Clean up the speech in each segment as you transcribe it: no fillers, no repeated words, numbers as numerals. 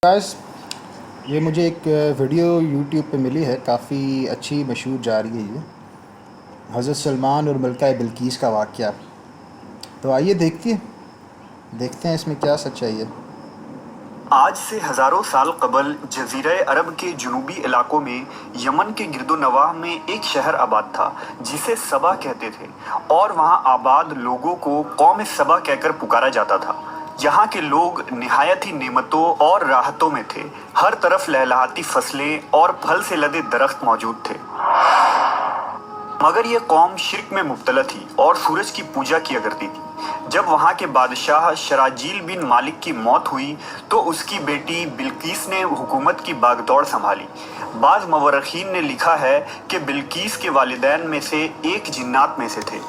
Guys یہ مجھے ایک ویڈیو یوٹیوب پہ ملی ہے، کافی اچھی مشہور جا رہی ہے یہ حضرت سلمان اور ملکہ بلقیس کا واقعہ۔ تو آئیے دیکھتے ہیں اس میں کیا سچائی ہے۔ آج سے ہزاروں سال قبل جزیرہ عرب کے جنوبی علاقوں میں یمن کے گرد و نواح میں ایک شہر آباد تھا جسے سبا کہتے تھے، اور وہاں آباد لوگوں کو قوم سبا کہہ کر پکارا جاتا تھا۔ یہاں کے لوگ نہایت ہی نعمتوں اور راحتوں میں تھے، ہر طرف لہلہاتی فصلیں اور پھل سے لدے درخت موجود تھے۔ مگر یہ قوم شرک میں مبتلا تھی اور سورج کی پوجا کیا کرتی تھی۔ جب وہاں کے بادشاہ شراجیل بن مالک کی موت ہوئی تو اس کی بیٹی بلقیس نے حکومت کی باغ دوڑ سنبھالی۔ بعض مورخین نے لکھا ہے کہ بلقیس کے والدین میں سے ایک جنات میں سے تھے۔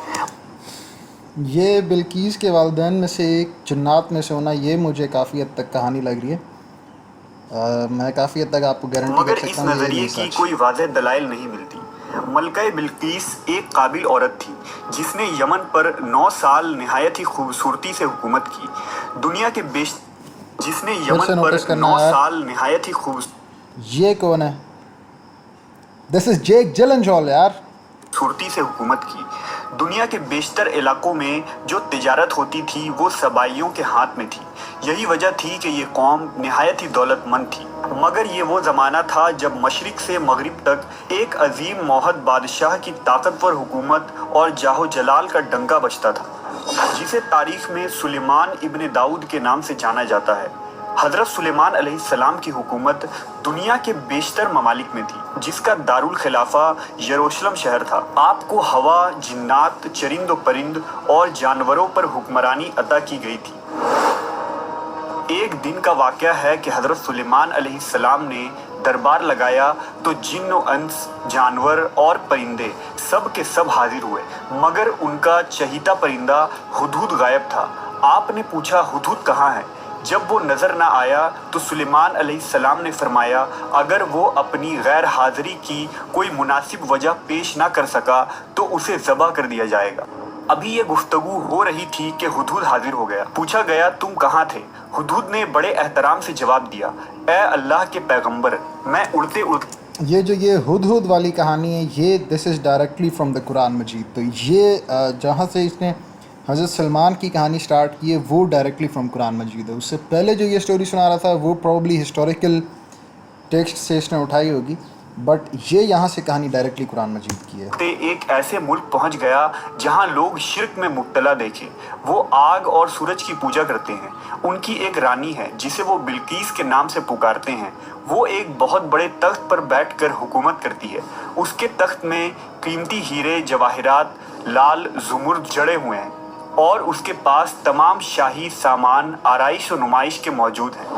یہ بلقیس کے والدین میں سے ایک جنات میں سے ہونا، یہ مجھے کافی حد تک کہانی لگ رہی ہے۔ میں کافی حد تک آپ کو گارنٹی مگر کر اس سکتا ہوں یہ نظریے نہیں کی سچ۔ کوئی واضح دلائل نہیں ملتی۔ ملکہ بلقیس ایک قابل عورت تھی جس نے یمن پر 9 سال نہایت ہی خوبصورتی سے حکومت کی۔ دنیا کے جس نے پھر سے یمن پر نوٹس کرنا 9 یار، سال نہایت ہی یہ کون ہے؟ دس از جیک جلنجال یار۔ خوبصورتی سے حکومت کی۔ دنیا کے بیشتر علاقوں میں جو تجارت ہوتی تھی وہ سبائیوں کے ہاتھ میں تھی۔ یہی وجہ تھی کہ یہ قوم نہایت ہی دولت مند تھی۔ مگر یہ وہ زمانہ تھا جب مشرق سے مغرب تک ایک عظیم موحد بادشاہ کی طاقتور حکومت اور جاہ و جلال کا ڈنکا بجتا تھا، جسے تاریخ میں سلیمان ابن داؤد کے نام سے جانا جاتا ہے۔ حضرت سلیمان علیہ السلام کی حکومت دنیا کے بیشتر ممالک میں تھی، جس کا دارالخلافہ یروشلم شہر تھا۔ آپ کو ہوا، جنات، چرند و پرند اور جانوروں پر حکمرانی عطا کی گئی تھی۔ ایک دن کا واقعہ ہے کہ حضرت سلیمان علیہ السلام نے دربار لگایا تو جن و انس، جانور اور پرندے سب کے سب حاضر ہوئے، مگر ان کا چہیتا پرندہ ہدہد غائب تھا۔ آپ نے پوچھا ہدہد کہاں ہے؟ جب وہ نظر نہ آیا تو سلیمان علیہ السلام نے فرمایا اگر وہ اپنی غیر حاضری کی کوئی مناسب وجہ پیش نہ کر سکا تو اسے ذبح کر دیا جائے گا۔ ابھی یہ گفتگو ہو رہی تھی کہ ہدہد حاضر ہو گیا۔ پوچھا گیا تم کہاں تھے؟ ہدہد نے بڑے احترام سے جواب دیا، اے اللہ کے پیغمبر، میں اڑتے یہ ہدہد والی کہانی ہے، یہ دس از ڈائریکٹلی فرام دا قرآن مجید۔ تو یہ جہاں سے اس نے حضرت سلمان کی کہانی سٹارٹ کی ہے وہ ڈائریکٹلی فرام قرآن مجید ہے۔ اس سے پہلے جو یہ سٹوری سنا رہا تھا وہ پروبلی ہسٹوریکل ٹیکسٹ سے اس نے اٹھائی ہوگی، بٹ یہ یہاں سے کہانی ڈائریکٹلی قرآن مجید کی ہے۔ ایک ایسے ملک پہنچ گیا جہاں لوگ شرک میں مبتلا دیکھے۔ وہ آگ اور سورج کی پوجا کرتے ہیں۔ ان کی ایک رانی ہے جسے وہ بلقیس کے نام سے پکارتے ہیں۔ وہ ایک بہت بڑے تخت پر بیٹھ کر حکومت کرتی ہے۔ اس کے تخت میں قیمتی ہیرے جواہرات لال زمرد جڑے ہوئے ہیں، اور اس کے پاس تمام شاہی سامان آرائش و نمائش کے موجود ہیں۔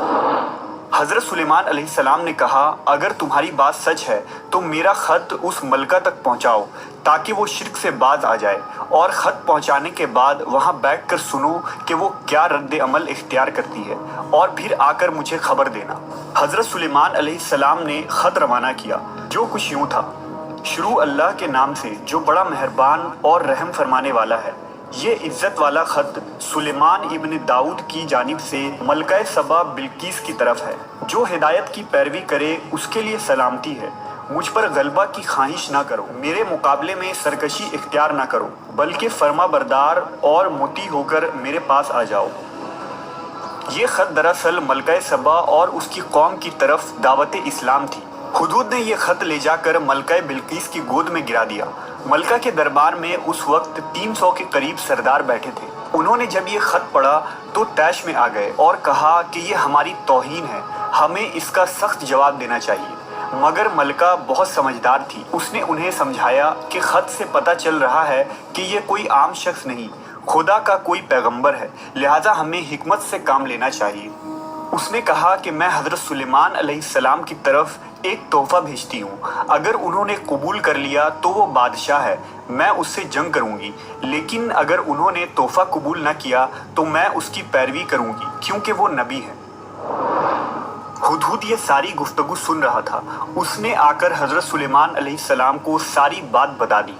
حضرت سلیمان علیہ السلام نے کہا اگر تمہاری بات سچ ہے تو میرا خط اس ملکہ تک پہنچاؤ تاکہ وہ شرک سے باز آ جائے، اور خط پہنچانے کے بعد وہاں بیٹھ کر سنو کہ وہ کیا رد عمل اختیار کرتی ہے، اور پھر آ کر مجھے خبر دینا۔ حضرت سلیمان علیہ السلام نے خط روانہ کیا، جو کچھ یوں تھا: شروع اللہ کے نام سے جو بڑا مہربان اور رحم فرمانے والا ہے۔ یہ عزت والا خط سلیمان ابن داؤد کی جانب سے ملکہ سبا بلقیس کی طرف ہے۔ جو ہدایت کی پیروی کرے اس کے لیے سلامتی ہے۔ مجھ پر غلبہ کی خواہش نہ کرو، میرے مقابلے میں سرکشی اختیار نہ کرو، بلکہ فرما بردار اور مطیع ہو کر میرے پاس آ جاؤ۔ یہ خط دراصل ملکہ سبا اور اس کی قوم کی طرف دعوت اسلام تھی۔ ہدہد نے یہ خط لے جا کر ملکہ بلقیس کی گود میں گرا دیا۔ ملکہ کے دربار میں اس وقت 300 کے قریب سردار بیٹھے تھے۔ انہوں نے جب یہ خط پڑھا تو طیش میں آ گئے اور کہا کہ یہ ہماری توہین ہے، ہمیں اس کا سخت جواب دینا چاہیے۔ مگر ملکہ بہت سمجھدار تھی، اس نے انہیں سمجھایا کہ خط سے پتہ چل رہا ہے کہ یہ کوئی عام شخص نہیں، خدا کا کوئی پیغمبر ہے، لہٰذا ہمیں حکمت سے کام لینا چاہیے۔ اس نے کہا کہ میں حضرت سلیمان علیہ السلام کی طرف ایک تحفہ بھیجتی ہوں، اگر انہوں نے قبول کر لیا تو وہ بادشاہ ہے، میں اس سے جنگ کروں گی، لیکن اگر انہوں نے تحفہ قبول نہ کیا تو میں اس کی پیروی کروں گی کیونکہ وہ نبی ہے۔ ہدہد یہ ساری گفتگو سن رہا تھا۔ اس نے آ کر حضرت سلیمان علیہ السلام کو ساری بات بتا دی۔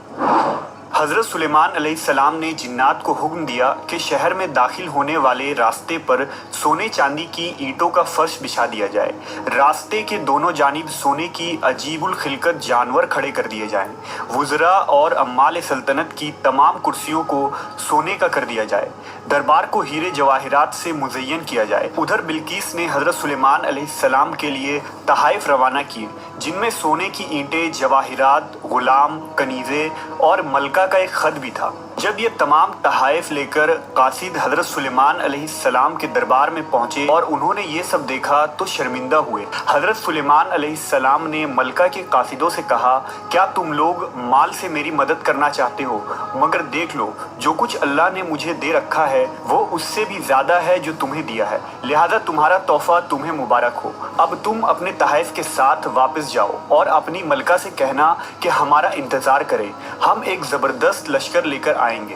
حضرت سلیمان علیہ السلام نے جنات کو حکم دیا کہ شہر میں داخل ہونے والے راستے پر سونے چاندی کی اینٹوں کا فرش بچھا دیا جائے، راستے کے دونوں جانب سونے کی عجیب الخلقت جانور کھڑے کر دیے جائیں، وزراء اور عمال سلطنت کی تمام کرسیوں کو سونے کا کر دیا جائے، دربار کو ہیرے جواہرات سے مزین کیا جائے۔ ادھر بلقیس نے حضرت سلیمان علیہ السلام کے لیے تحائف روانہ کیے، جن میں سونے کی اینٹیں، جواہرات، غلام، کنیزیں اور ملکہ کا ایک خط بھی تھا۔ جب یہ تمام تحائف لے کر قاصد حضرت سلیمان علیہ السلام کے دربار میں پہنچے اور انہوں نے یہ سب دیکھا تو شرمندہ ہوئے۔ حضرت سلیمان علیہ السلام نے ملکہ کے قاصدوں سے کہا، کیا تم لوگ مال سے میری مدد کرنا چاہتے ہو؟ مگر دیکھ لو، جو کچھ اللہ نے مجھے دے رکھا ہے وہ اس سے بھی زیادہ ہے جو تمہیں دیا ہے، لہذا تمہارا تحفہ تمہیں مبارک ہو۔ اب تم اپنے تحائف کے ساتھ واپس جاؤ اور اپنی ملکہ سے کہنا کہ ہمارا انتظار کرے، ہم ایک زبردست لشکر لے کر آئیں گے۔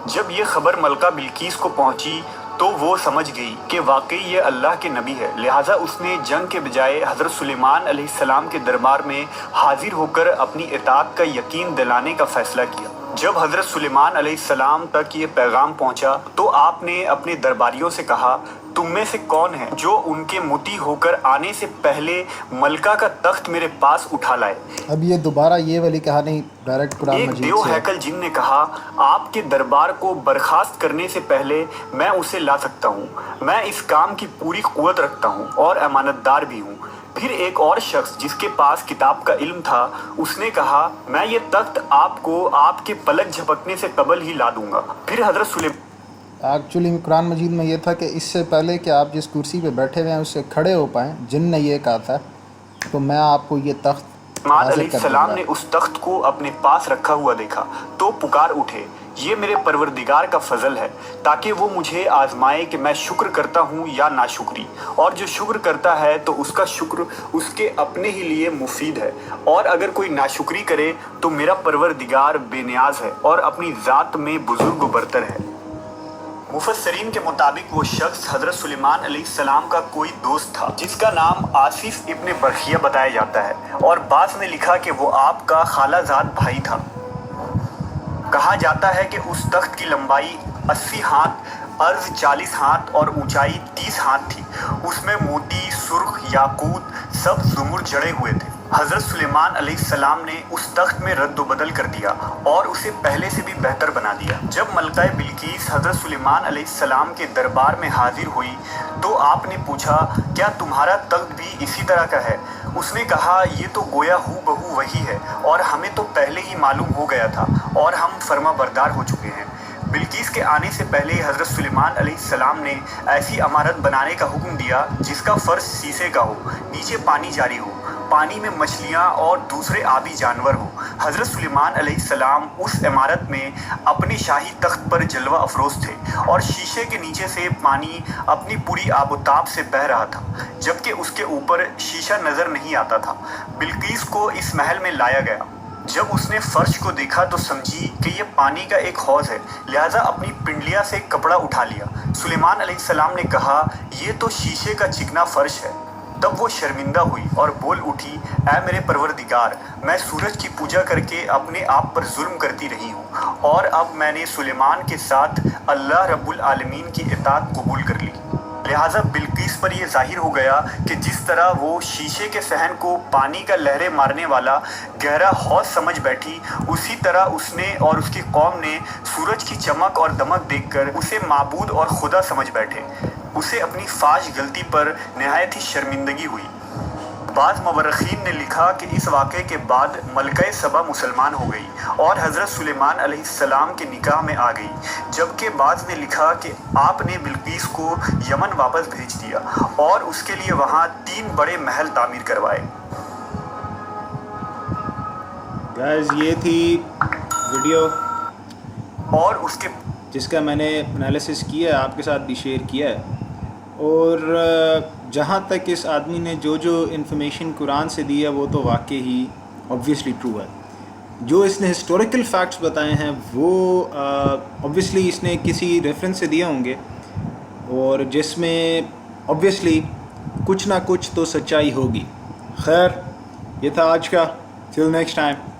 جب یہ خبر ملکہ بلقیس کو پہنچی تو وہ سمجھ گئی کہ واقعی یہ اللہ کے نبی ہے، لہٰذا اس نے جنگ کے بجائے حضرت سلیمان علیہ السلام کے دربار میں حاضر ہو کر اپنی اطاعت کا یقین دلانے کا فیصلہ کیا۔ جب حضرت سلیمان علیہ السلام تک یہ پیغام پہنچا تو آپ نے اپنے درباریوں سے کہا، تم میں سے کون ہے جو ان کے مطیع ہو کر آنے سے پہلے ملکہ کا تخت میرے پاس اٹھا لائے؟ اب یہ دوبارہ یہ والی کہانی ڈائریکٹ قرآن ایک مجید دیو سے ہے۔ ہیکل جن نے کہا، آپ کے دربار کو برخاست کرنے سے پہلے میں اسے لا سکتا ہوں، میں اس کام کی پوری قوت رکھتا ہوں اور امانت دار بھی ہوں۔ پھر ایک اور شخص جس کے پاس کتاب کا علم تھا، اس نے کہا، میں یہ تخت آپ کو آپ کے پلک جھپکنے سے قبل ہی لا دوں گا۔ پھر حضرت سلیمان ایکچولی قرآن مجید میں یہ تھا کہ اس سے پہلے کہ آپ جس کرسی پہ بیٹھے ہوئے ہیں اس سے کھڑے ہو پائیں، جن نے یہ کہا تھا تو میں آپ کو یہ تخت سلیمان حاصل علیہ کر دوں السلام گا۔ نے اس تخت کو اپنے پاس رکھا ہوا دیکھا تو پکار اٹھے، یہ میرے پروردگار کا فضل ہے تاکہ وہ مجھے آزمائے کہ میں شکر کرتا ہوں یا ناشکری، اور جو شکر کرتا ہے تو اس کا شکر اس کے اپنے ہی لیے مفید ہے، اور اگر کوئی ناشکری کرے تو میرا پروردگار بے نیاز ہے اور اپنی ذات میں بزرگ و برتر ہے۔ مفسرین کے مطابق وہ شخص حضرت سلیمان علیہ السلام کا کوئی دوست تھا جس کا نام آصف ابن برخیہ بتایا جاتا ہے، اور بعض نے لکھا کہ وہ آپ کا خالہ زاد بھائی تھا۔ کہا جاتا ہے کہ اس تخت کی لمبائی 80 ہاتھ، عرض 40 ہاتھ اور اونچائی 30 ہاتھ تھی۔ اس میں موتی، سرخ، یاقوت، سبز زمر جڑے ہوئے تھے۔ حضرت سلیمان علیہ السلام نے اس تخت میں رد و بدل کر دیا اور اسے پہلے سے بھی بہتر بنا دیا۔ جب ملکہ بلقیس حضرت سلیمان علیہ السلام کے دربار میں حاضر ہوئی تو آپ نے پوچھا، کیا تمہارا تخت بھی اسی طرح کا ہے؟ اس نے کہا، یہ تو گویا ہو بہو وہی ہے، اور ہمیں تو پہلے ہی معلوم ہو گیا تھا اور ہم فرما بردار ہو چکے ہیں۔ بلقیس کے آنے سے پہلے حضرت سلیمان علیہ السلام نے ایسی عمارت بنانے کا حکم دیا جس کا فرش شیشے کا ہو، نیچے پانی جاری ہو، پانی میں مچھلیاں اور دوسرے آبی جانور ہوں۔ حضرت سلیمان علیہ السلام اس عمارت میں اپنے شاہی تخت پر جلوہ افروز تھے، اور شیشے کے نیچے سے پانی اپنی پوری آب و تاب سے بہہ رہا تھا، جبکہ اس کے اوپر شیشہ نظر نہیں آتا تھا۔ بلقیس کو اس محل میں لایا گیا۔ جب اس نے فرش کو دیکھا تو سمجھی کہ یہ پانی کا ایک حوض ہے، لہٰذا اپنی پنڈلیا سے کپڑا اٹھا لیا۔ سلیمان علیہ السلام نے کہا، یہ تو شیشے کا چکنا فرش ہے۔ تب وہ شرمندہ ہوئی اور بول اٹھی، اے میرے پروردگار، میں سورج کی پوجا کر کے اپنے آپ پر ظلم کرتی رہی ہوں، اور اب میں نے سلیمان کے ساتھ اللہ رب العالمین کی اطاعت قبول کر لی۔ لہٰذا بلقیس پر یہ ظاہر ہو گیا کہ جس طرح وہ شیشے کے صحن کو پانی کا لہریں مارنے والا گہرا حوض سمجھ بیٹھی، اسی طرح اس نے اور اس کی قوم نے سورج کی چمک اور دمک دیکھ کر اسے معبود اور خدا سمجھ بیٹھے۔ اسے اپنی فاش غلطی پر نہایت ہی شرمندگی ہوئی۔ بعض مورخین نے لکھا کہ اس واقعے کے بعد ملکہ سبا مسلمان ہو گئی اور حضرت سلیمان علیہ السلام کے نکاح میں آ گئی، جبکہ بعض نے لکھا کہ آپ نے بلقیس کو یمن واپس بھیج دیا اور اس کے لیے وہاں 3 بڑے محل تعمیر کروائے۔ گائز، یہ تھی ویڈیو اور اس کے جس کا میں نے انالیسس کیا ہے، آپ کے ساتھ بھی شیئر کیا ہے، اور جہاں تک اس آدمی نے جو انفارمیشن قرآن سے دی ہے وہ تو واقعی ہی obviously ٹرو ہے۔ جو اس نے ہسٹوریکل فیکٹس بتائے ہیں وہ obviously اس نے کسی ریفرنس سے دیے ہوں گے، اور جس میں obviously کچھ نہ کچھ تو سچائی ہوگی۔ خیر، یہ تھا آج کا، till next time۔